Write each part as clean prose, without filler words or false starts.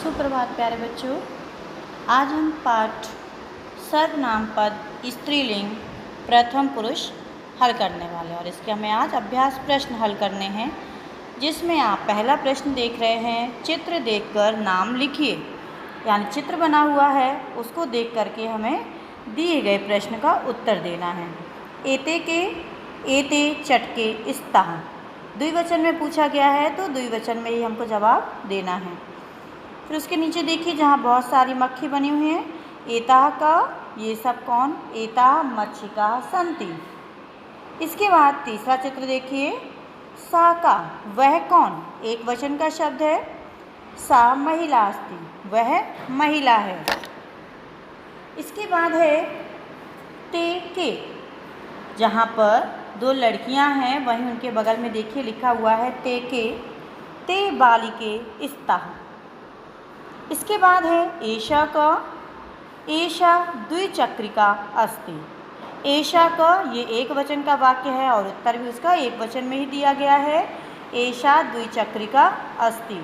सुप्रभात प्यारे बच्चों। आज हम पाठ सर्वनाम पद स्त्रीलिंग प्रथम पुरुष हल करने वाले हैं और इसके हमें आज अभ्यास प्रश्न हल करने हैं, जिसमें आप पहला प्रश्न देख रहे हैं, चित्र देखकर नाम लिखिए। यानी चित्र बना हुआ है, उसको देख करके हमें दिए गए प्रश्न का उत्तर देना है। एते के, एते चटके इस्ताह द्विवचन में पूछा गया है, तो द्विवचन में ही हमको जवाब देना है। फिर उसके नीचे देखिए जहाँ बहुत सारी मक्खी बनी हुई हैं, एताह का, ये सब कौन, एताह मक्षिका संति। इसके बाद तीसरा चित्र देखिए, सा का, वह कौन, एक वचन का शब्द है। सा महिला अस्ति, वह महिला है। इसके बाद है ते के, जहाँ पर दो लड़कियां हैं, वहीं उनके बगल में देखिए लिखा हुआ है ते के, ते बालिके इस्ताह। इसके बाद है एषा का, एषा द्विचक्रिका अस्ति। एषा का, ये एक वचन का वाक्य है और उत्तर भी उसका एक वचन में ही दिया गया है, एषा द्विचक्रिका अस्ति।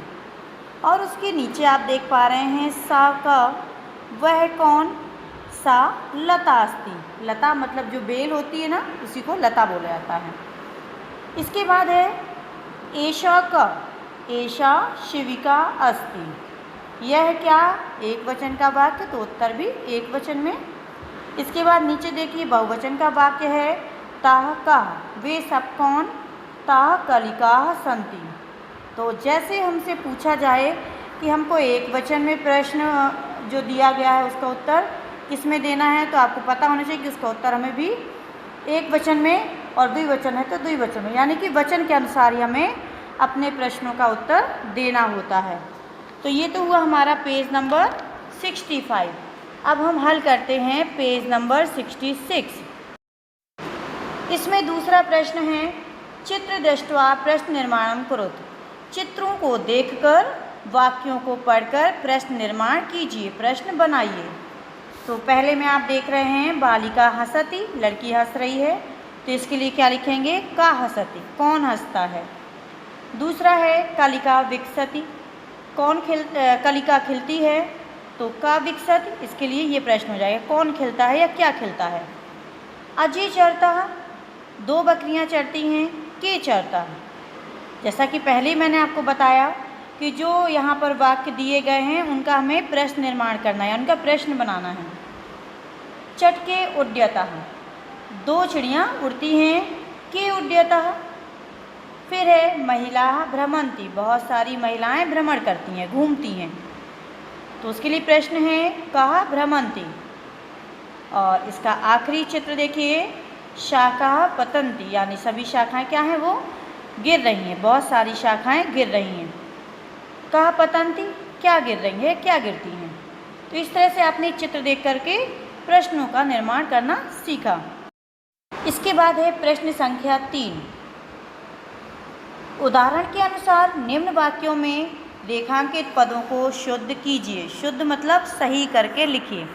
और उसके नीचे आप देख पा रहे हैं सा का, वह कौन, सा लता अस्ति। लता मतलब जो बेल होती है ना, उसी को लता बोला जाता है। इसके बाद है एषा का, एषा शिविका अस्ति। यह क्या, एक वचन का वाक्य, तो उत्तर भी एक वचन में। इसके बाद नीचे देखिए बहुवचन का वाक्य है, ताह का, वे सब कौन, ताह कलिकाः सन्ति। तो जैसे हमसे पूछा जाए कि हमको एक वचन में प्रश्न जो दिया गया है उसका उत्तर किस में देना है, तो आपको पता होना चाहिए कि उसका उत्तर हमें भी एक वचन में, और द्विवचन है तो द्विवचन में, यानी कि वचन के अनुसार ही हमें अपने प्रश्नों का उत्तर देना होता है। तो ये तो हुआ हमारा पेज नंबर 65। अब हम हल करते हैं पेज नंबर 66। इसमें दूसरा प्रश्न है, चित्र दृष्ट्वा प्रश्न निर्माणम करोतु। चित्रों को देखकर वाक्यों को पढ़कर प्रश्न निर्माण कीजिए, प्रश्न बनाइए। तो पहले में आप देख रहे हैं बालिका हसती, लड़की हंस रही है, तो इसके लिए क्या लिखेंगे, का हसती, कौन हंसता है। दूसरा है कलिका विकसति, कौन कलिका खिलती है, तो का विकसति, इसके लिए ये प्रश्न हो जाएगा, कौन खिलता है या क्या खिलता है। अजय चरता, दो बकरियां चरती हैं, के चरता। जैसा कि पहले ही मैंने आपको बताया कि जो यहाँ पर वाक्य दिए गए हैं उनका हमें प्रश्न निर्माण करना है, उनका प्रश्न बनाना है। चटके उड्यतः, दो चिड़ियाँ उड़ती हैं, के उड्यतः। फिर है महिला भ्रमंती, बहुत सारी महिलाएं भ्रमण करती हैं, घूमती हैं, तो उसके लिए प्रश्न है कहा भ्रमंती। और इसका आखिरी चित्र देखिए, शाखा पतंती, यानी सभी शाखाएं क्या हैं, वो गिर रही हैं, बहुत सारी शाखाएं गिर रही हैं। कहा पतंती, क्या गिर रही है, क्या गिरती हैं। तो इस तरह से आपने चित्र देख करके प्रश्नों का निर्माण करना सीखा। इसके बाद है प्रश्न संख्या 3। उदाहरण के अनुसार निम्न वाक्यों में रेखांकित पदों को शुद्ध कीजिए। शुद्ध मतलब सही करके लिखिए।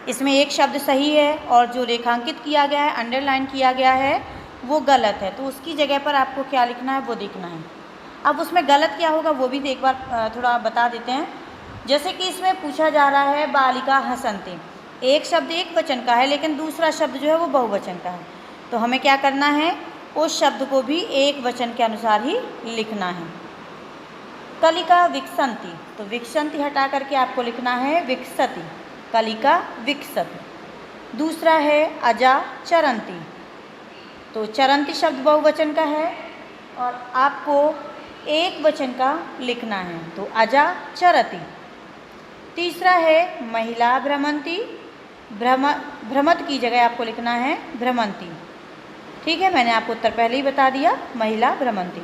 इसमें एक शब्द सही है और जो रेखांकित किया गया है, अंडरलाइन किया गया है, वो गलत है, तो उसकी जगह पर आपको क्या लिखना है वो देखना है। अब उसमें गलत क्या होगा वो भी एक बार थोड़ा बता देते हैं। जैसे कि इसमें पूछा जा रहा है बालिका हसन्ति, एक शब्द एक वचन का है लेकिन दूसरा शब्द जो है वो बहुवचन का है, तो हमें क्या करना है, उस शब्द को भी एक वचन के अनुसार ही लिखना है। कलिका विकसन्ति, तो विकसन्ति हटा करके आपको लिखना है विकसति, कलिका विकसति। दूसरा है अजा चरन्ति, तो चरन्ति शब्द बहुवचन का है और आपको एक वचन का लिखना है, तो अजा चरति। तीसरा है महिला भ्रमंती, भ्रमत की जगह आपको लिखना है भ्रमंती। ठीक है, मैंने आपको उत्तर पहले ही बता दिया, महिला भ्रमंती।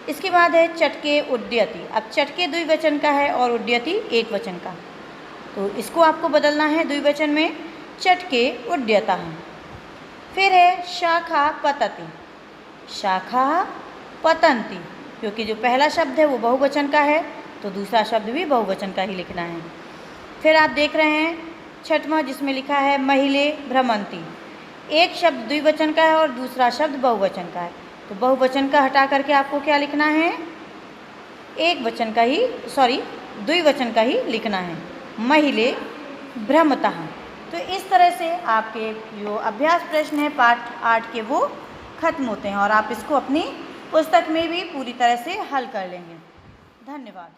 इसके बाद है चटके उड्यति। अब चटके द्विवचन का है और उड्यति एक वचन का, तो इसको आपको बदलना है द्विवचन में, चटके उड्यतः। फिर है शाखा पतति, शाखा पतंती, क्योंकि जो पहला शब्द है वो बहुवचन का है, तो दूसरा शब्द भी बहुवचन का ही लिखना है। फिर आप देख रहे हैं छठवां, जिसमें लिखा है महिले भ्रमंती, एक शब्द द्विवचन का है और दूसरा शब्द बहुवचन का है, तो बहुवचन का हटा करके आपको क्या लिखना है, एक वचन का ही द्विवचन का ही लिखना है, महिले भ्रमतः। तो इस तरह से आपके जो अभ्यास प्रश्न है पाठ 8 के वो खत्म होते हैं और आप इसको अपनी पुस्तक में भी पूरी तरह से हल कर लेंगे। धन्यवाद।